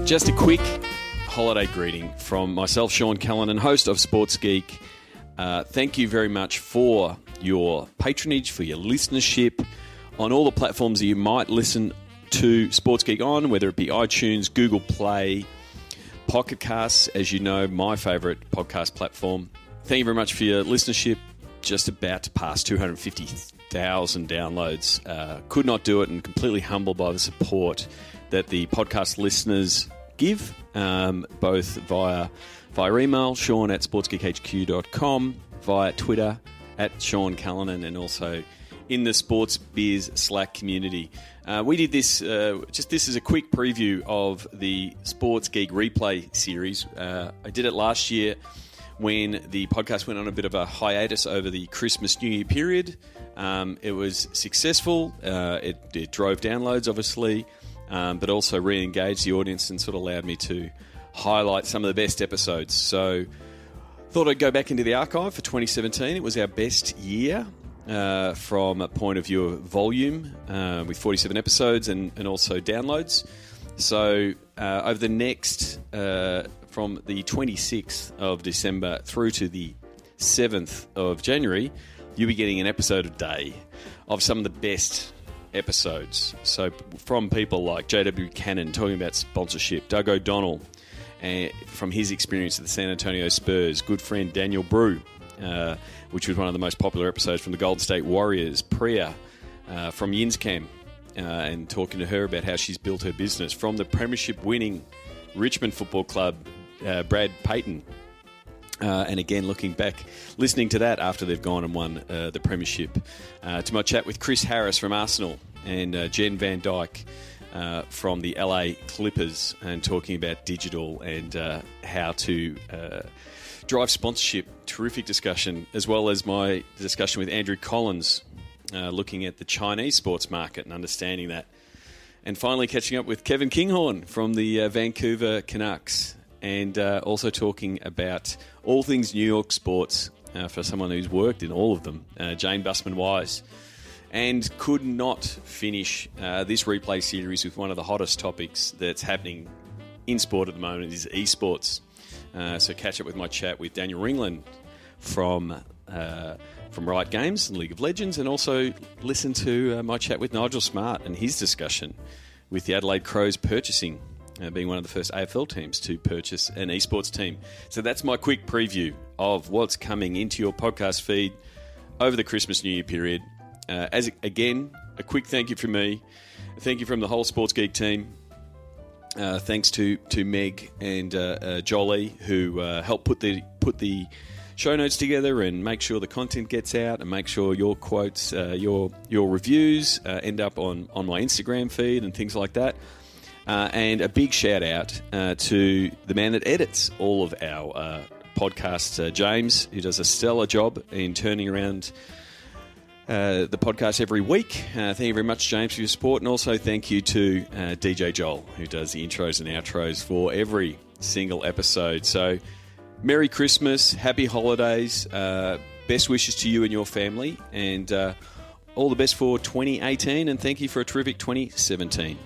Just a quick holiday greeting from myself, Sean Callanan, host of Sports Geek. Thank you very much for your patronage, for your listenership on all the platforms that you might listen to Sports Geek on, whether it be iTunes, Google Play, Pocket Casts, as you know, my favourite podcast platform. Thank you very much for your listenership. Just about to pass 250,000 downloads. Could not do it, and completely humbled by the support that the podcast listeners give, both via email, Sean at sportsgeekhq.com, via Twitter at Sean Callanan, and also in the Sports Biz Slack community. We did this, this is a quick preview of the Sports Geek Replay series. I did it last year when the podcast went on a bit of a hiatus over the Christmas New Year period. It was successful. It drove downloads, obviously, but also re-engaged the audience and sort of allowed me to highlight some of the best episodes. So thought I'd go back into the archive for 2017. It was our best year from a point of view of volume, with 47 episodes and also downloads. So over the next, from the 26th of December through to the 7th of January, you'll be getting an episode a day of some of the best episodes. So from people like J.W. Cannon talking about sponsorship, Doug O'Donnell from his experience at the San Antonio Spurs, good friend Daniel Brew, which was one of the most popular episodes from the Golden State Warriors, Priya from Yinscam, and talking to her about how she's built her business, from the premiership winning Richmond Football Club, Brad Payton. And again, looking back, listening to that after they've gone and won the premiership, to my chat with Chris Harris from Arsenal and Jen Van Dyke from the LA Clippers, and talking about digital and how to drive sponsorship. Terrific discussion, as well as my discussion with Andrew Collins, looking at the Chinese sports market and understanding that. And finally catching up with Kevin Kinghorn from the Vancouver Canucks, and also talking about all things New York sports for someone who's worked in all of them, Jane Busman-Wise. And could not finish this replay series with one of the hottest topics that's happening in sport at the moment, is esports. So catch up with my chat with Daniel Ringland from Riot Games and League of Legends, and also listen to my chat with Nigel Smart and his discussion with the Adelaide Crows purchasing, being one of the first AFL teams to purchase an esports team. So that's my quick preview of what's coming into your podcast feed over the Christmas New Year period. Again, a quick thank you from me. Thank you from the whole Sports Geek team. Thanks to Meg and Jolie, who helped put the show notes together and make sure the content gets out, and make sure your quotes, your reviews end up on my Instagram feed and things like that. And a big shout out to the man that edits all of our podcasts, James, who does a stellar job in turning around the podcast every week. Thank you very much, James, for your support. And also thank you to DJ Joel, who does the intros and outros for every single episode. So Merry Christmas, Happy Holidays, best wishes to you and your family, and all the best for 2018, and thank you for a terrific 2017.